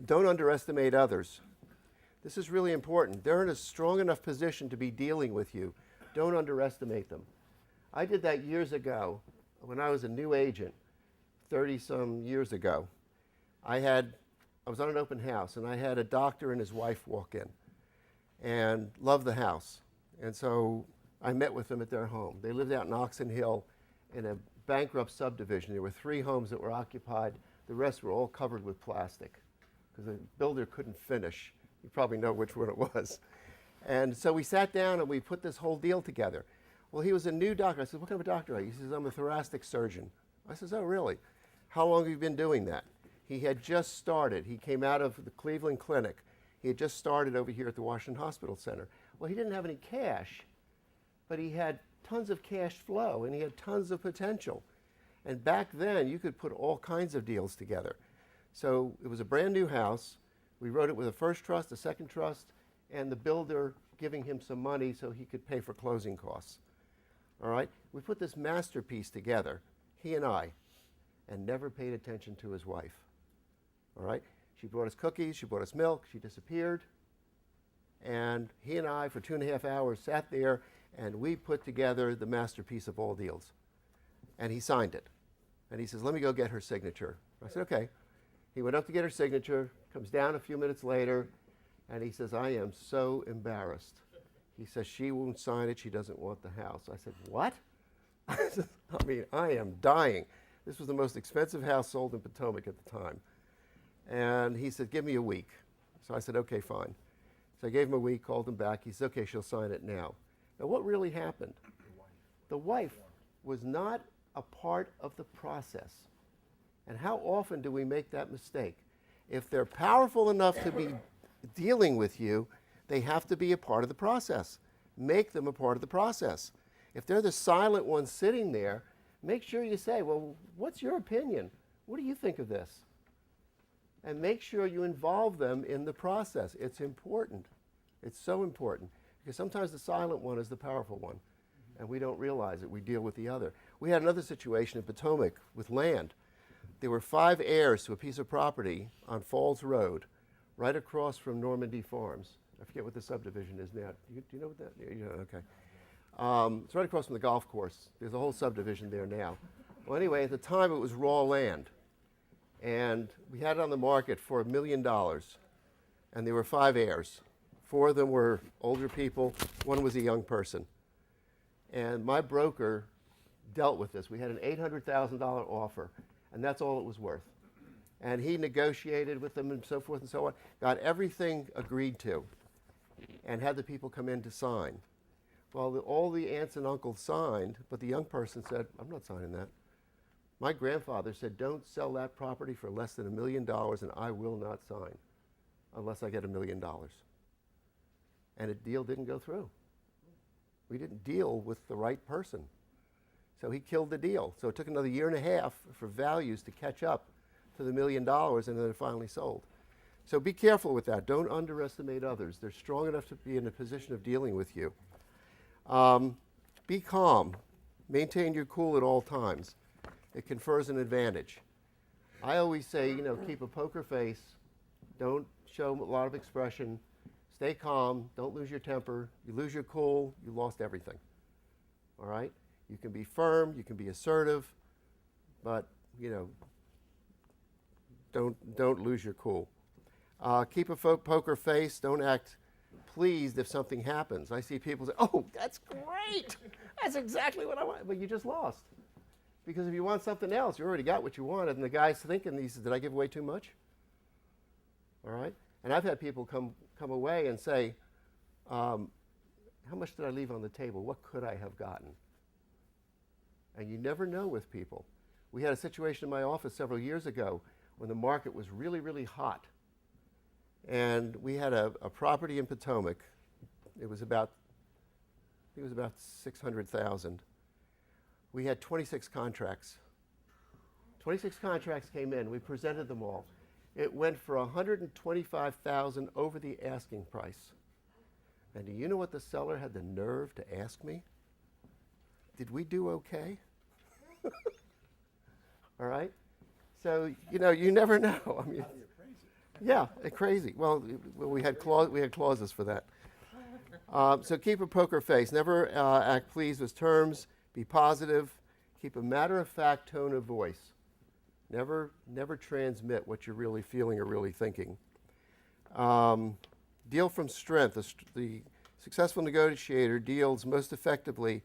Don't underestimate others. This is really important. They're in a strong enough position to be dealing with you. Don't underestimate them. I did that years ago when I was a new agent, 30-some years ago. I was on an open house, and I had a doctor and his wife walk in and loved the house. And so I met with them at their home. They lived out in Oxon Hill in a bankrupt subdivision. There were 3 homes that were occupied. The rest were all covered with plastic because the builder couldn't finish. You probably know which one it was. And so we sat down and we put this whole deal together. Well, he was a new doctor. I said, what kind of a doctor are you? He says, I'm a thoracic surgeon. I says, oh, really? How long have you been doing that? He had just started. He came out of the Cleveland Clinic. He had just started over here at the Washington Hospital Center. Well, he didn't have any cash, but he had tons of cash flow and he had tons of potential. And back then, you could put all kinds of deals together. So it was a brand new house. We wrote it with a first trust, a second trust, and the builder giving him some money so he could pay for closing costs. All right? We put this masterpiece together, he and I, and never paid attention to his wife. All right? She brought us cookies, she brought us milk, she disappeared. And he and I, for 2.5 hours, sat there and we put together the masterpiece of all deals. And he signed it. And he says, let me go get her signature. I said, okay. He went up to get her signature, comes down a few minutes later, and he says, I am so embarrassed. He says, she won't sign it, she doesn't want the house. I said, what? I am dying. This was the most expensive house sold in Potomac at the time. And he said, give me a week. So I said, okay, fine. So I gave him a week, called him back. He said, okay, she'll sign it now. Now, what really happened? The wife was not a part of the process. And how often do we make that mistake? If they're powerful enough to be dealing with you, they have to be a part of the process. Make them a part of the process. If they're the silent ones sitting there, make sure you say, well, what's your opinion? What do you think of this? And make sure you involve them in the process. It's important. It's so important. Because sometimes the silent one is the powerful one. And we don't realize it. We deal with the other. We had another situation in Potomac with land. There were 5 heirs to a piece of property on Falls Road, right across from Normandy Farms. I forget what the subdivision is now. Do you know what that is? Yeah, okay. It's right across from the golf course. There's a whole subdivision there now. Well, anyway, at the time it was raw land. And we had it on the market for $1 million. And there were 5 heirs. 4 of them were older people. 1 was a young person. And my broker dealt with this. We had an $800,000 offer, and that's all it was worth. And he negotiated with them and so forth and so on, got everything agreed to, and had the people come in to sign. Well, all the aunts and uncles signed, but the young person said, I'm not signing that. My grandfather said, don't sell that property for less than $1 million, and I will not sign unless I get $1 million. And a deal didn't go through. We didn't deal with the right person. So he killed the deal. So it took another 1.5 years for values to catch up to the $1 million, and then it finally sold. So be careful with that. Don't underestimate others. They're strong enough to be in a position of dealing with you. Be calm. Maintain your cool at all times. It confers an advantage. I always say, keep a poker face. Don't show a lot of expression. Stay calm. Don't lose your temper. You lose your cool, you lost everything. All right? You can be firm. You can be assertive. But, don't lose your cool. Keep a poker face. Don't act pleased if something happens. I see people say, oh, that's great. That's exactly what I want. But you just lost. Because if you want something else, you already got what you wanted. And the guy's thinking, he says, did I give away too much? All right? And I've had people come away and say, how much did I leave on the table? What could I have gotten? And you never know with people. We had a situation in my office several years ago when the market was really, really hot. And we had a property in Potomac. It was about $600,000. We had 26 contracts. 26 contracts came in. We presented them all. It went for $125,000 over the asking price. And do you know what the seller had the nerve to ask me? Did we do okay? All right? So, you never know. I mean, Yeah, crazy. Well, we had clauses for that. So keep a poker face. Never act pleased with terms. Be positive. Keep a matter-of-fact tone of voice. Never transmit what you're really feeling or really thinking. Deal from strength. The successful negotiator deals most effectively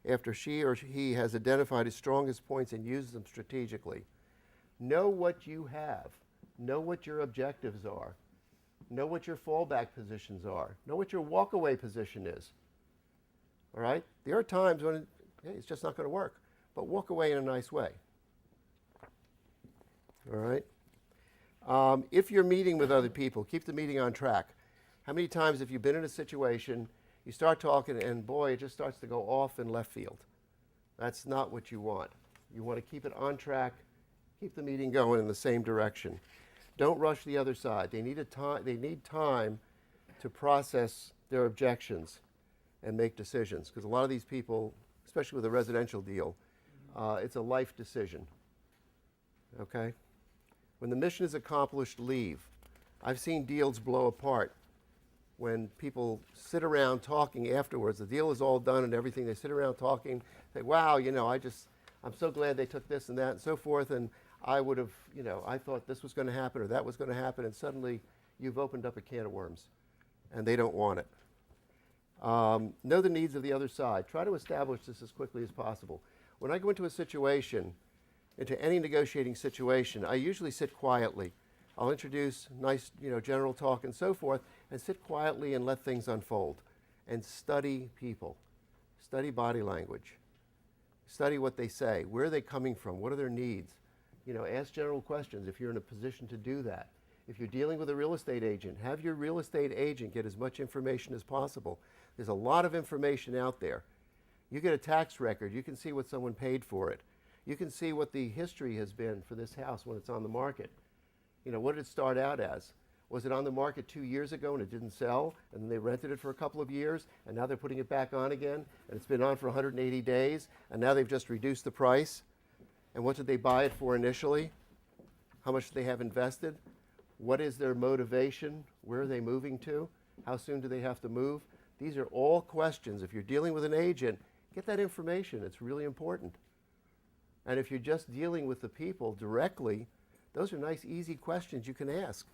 after she or he has identified his strongest points and uses them strategically. Know what you have. Know what your objectives are. Know what your fallback positions are. Know what your walkaway position is. All right? There are times when it's just not going to work, but walk away in a nice way. All right? If you're meeting with other people, keep the meeting on track. How many times have you been in a situation, you start talking, and boy, it just starts to go off in left field? That's not what you want. You want to keep it on track, keep the meeting going in the same direction. Don't rush the other side. They need time to process their objections and make decisions, because a lot of these people, especially with a residential deal, it's a life decision. Okay? When the mission is accomplished, leave. I've seen deals blow apart when people sit around talking afterwards. The deal is all done and everything. They sit around talking, say, wow, I'm so glad they took this and that and so forth, and I would have, I thought this was going to happen or that was going to happen, and suddenly you've opened up a can of worms, and they don't want it. Know the needs of the other side. Try to establish this as quickly as possible. When I go into a situation, into any negotiating situation, I usually sit quietly. I'll introduce nice, general talk and so forth, and sit quietly and let things unfold. And study people. Study body language. Study what they say. Where are they coming from? What are their needs? Ask general questions if you're in a position to do that. If you're dealing with a real estate agent, have your real estate agent get as much information as possible. There's a lot of information out there. You get a tax record, you can see what someone paid for it. You can see what the history has been for this house when it's on the market. What did it start out as? Was it on the market 2 years ago and it didn't sell, and then they rented it for a couple of years, and now they're putting it back on again, and it's been on for 180 days, and now they've just reduced the price? And what did they buy it for initially? How much do they have invested? What is their motivation? Where are they moving to? How soon do they have to move? These are all questions. If you're dealing with an agent, get that information. It's really important. And if you're just dealing with the people directly, those are nice, easy questions you can ask.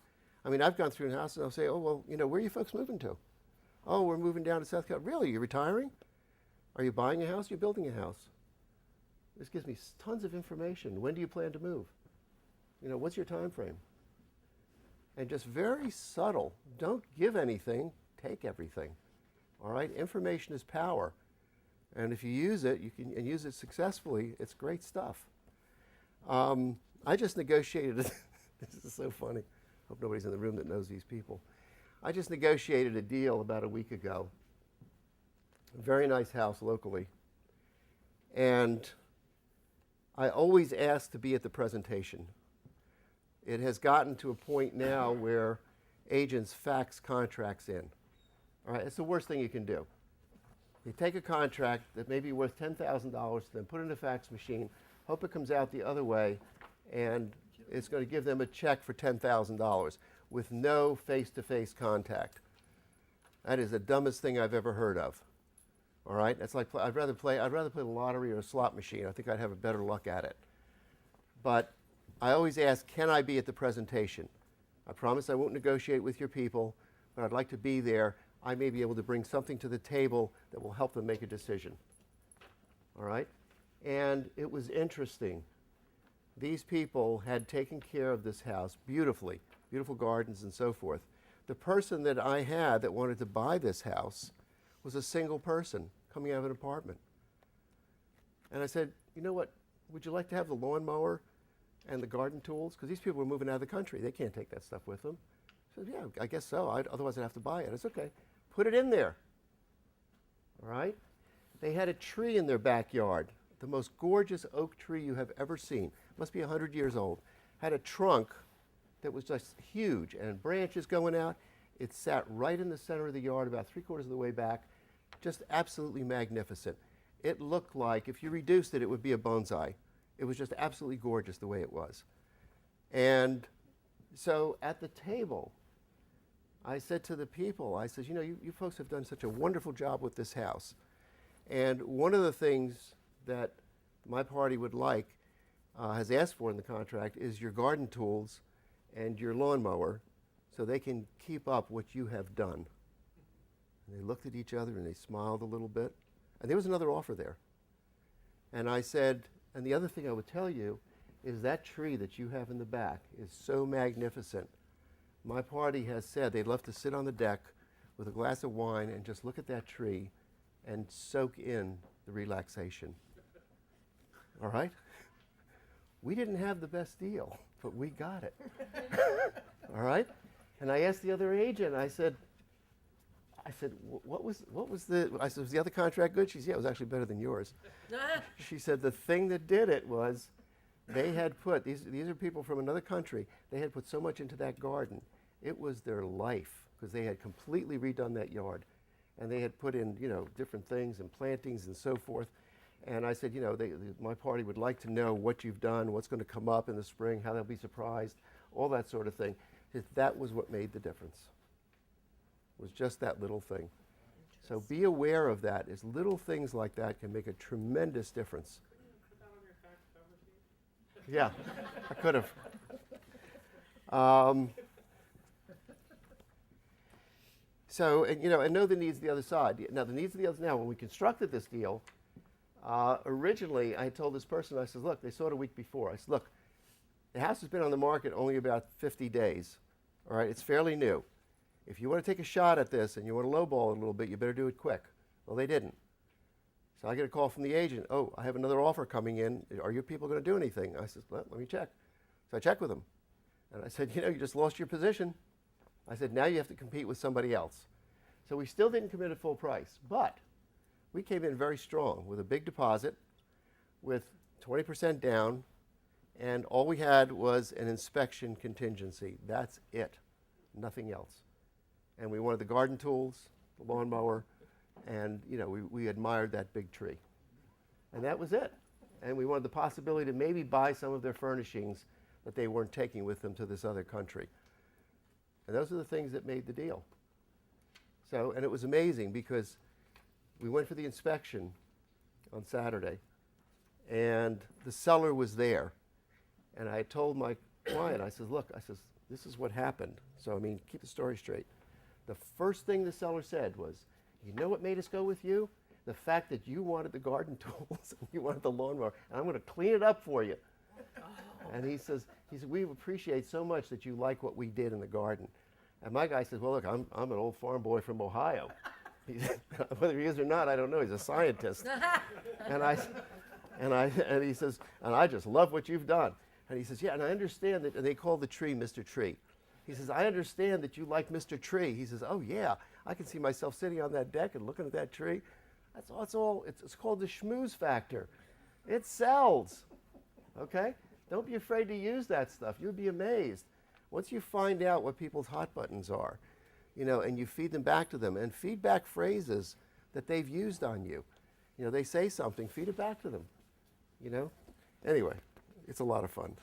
I mean, I've gone through a house and I'll say, oh, well, where are you folks moving to? Oh, we're moving down to South Carolina. Really? You're retiring? Are you buying a house? You're building a house. This gives me tons of information. When do you plan to move? What's your time frame? And just very subtle. Don't give anything, take everything. All right? Information is power. And if you use it, and use it successfully, it's great stuff. I just negotiated, this is so funny. Hope nobody's in the room that knows these people. I just negotiated a deal about a week ago. A very nice house locally. And I always ask to be at the presentation. It has gotten to a point now where agents fax contracts in. All right, it's the worst thing you can do. You take a contract that may be worth $10,000, then put it in a fax machine, hope it comes out the other way, and it's going to give them a check for $10,000 with no face-to-face contact. That is the dumbest thing I've ever heard of. All right, that's like I'd rather play the lottery or a slot machine. I think I'd have a better luck at it. But I always ask, can I be at the presentation? I promise I won't negotiate with your people, but I'd like to be there. I may be able to bring something to the table that will help them make a decision. All right? And it was interesting. These people had taken care of this house beautifully, beautiful gardens and so forth. The person that I had that wanted to buy this house was a single person coming out of an apartment. And I said, you know what, would you like to have the lawnmower and the garden tools? Because these people were moving out of the country. They can't take that stuff with them. I said, yeah, I guess so. Otherwise I'd have to buy it. It's okay. Put it in there. All right? They had a tree in their backyard, the most gorgeous oak tree you have ever seen. Must be 100 years old. Had a trunk that was just huge and branches going out. It sat right in the center of the yard, about 3/4 of the way back. Just absolutely magnificent. It looked like, if you reduced it, it would be a bonsai. It was just absolutely gorgeous the way it was. And So at the table, I said to the people, I said, you know, you folks have done such a wonderful job with this house. And one of the things that my party would like, has asked for in the contract, is your garden tools and your lawnmower so they can keep up what you have done. And they looked at each other and they smiled a little bit. And there was another offer there. And I said, and the other thing I would tell you is that tree that you have in the back is so magnificent. My party has said they'd love to sit on the deck with a glass of wine and just look at that tree and soak in the relaxation. All right? We didn't have the best deal, but we got it. All right? And I asked the other agent, I said, what was was the other contract good? She said, yeah, it was actually better than yours. She said the thing that did it was they had put, these are people from another country, they had put so much into that garden. It was their life, because they had completely redone that yard. And they had put in, you know, different things and plantings and so forth. And I said, you know, my party would like to know what you've done, what's going to come up in the spring, how they'll be surprised, all that sort of thing. That was what made the difference. It was just that little thing. So be aware of that, as little things like that can make a tremendous difference. Put that on your fax cover sheet? Yeah, I could have. So, and, you know, and know the needs of the other side. Now, the needs of the other, now, when we constructed this deal, originally, I told this person, I said, look, they saw it a week before. I said, look, the house has been on the market only about 50 days. All right, it's fairly new. If you want to take a shot at this and you want to lowball it a little bit, you better do it quick. Well, they didn't. So I get a call from the agent. Oh, I have another offer coming in. Are you people going to do anything? I said, well, let me check. So I checked with them. And I said, you know, you just lost your position. I said, now you have to compete with somebody else. So we still didn't commit at full price, but we came in very strong with a big deposit, with 20% down, and all we had was an inspection contingency. That's it, nothing else. And we wanted the garden tools, the lawnmower, and you know, we admired that big tree. And that was it. And we wanted the possibility to maybe buy some of their furnishings that they weren't taking with them to this other country. And those are the things that made the deal. So, and it was amazing because we went for the inspection on Saturday, and the seller was there. And I told my client, I said, look, I says, this is what happened. So, I mean, keep the story straight. The first thing the seller said was, you know what made us go with you? The fact that you wanted the garden tools and you wanted the lawnmower, and I'm going to clean it up for you. And he says, we appreciate so much that you like what we did in the garden. And my guy says, well, look, I'm an old farm boy from Ohio. Whether he is or not, I don't know. He's a scientist. And he says, and I just love what you've done. And he says, yeah, and I understand that, and they call the tree Mr. Tree. He says, I understand that you like Mr. Tree. He says, oh yeah, I can see myself sitting on that deck and looking at that tree. It's called the schmooze factor. It sells, okay? Don't be afraid to use that stuff. You'd be amazed. Once you find out what people's hot buttons are, you know, and you feed them back to them, and feedback phrases that they've used on you. You know, they say something, feed it back to them, you know? Anyway, it's a lot of fun.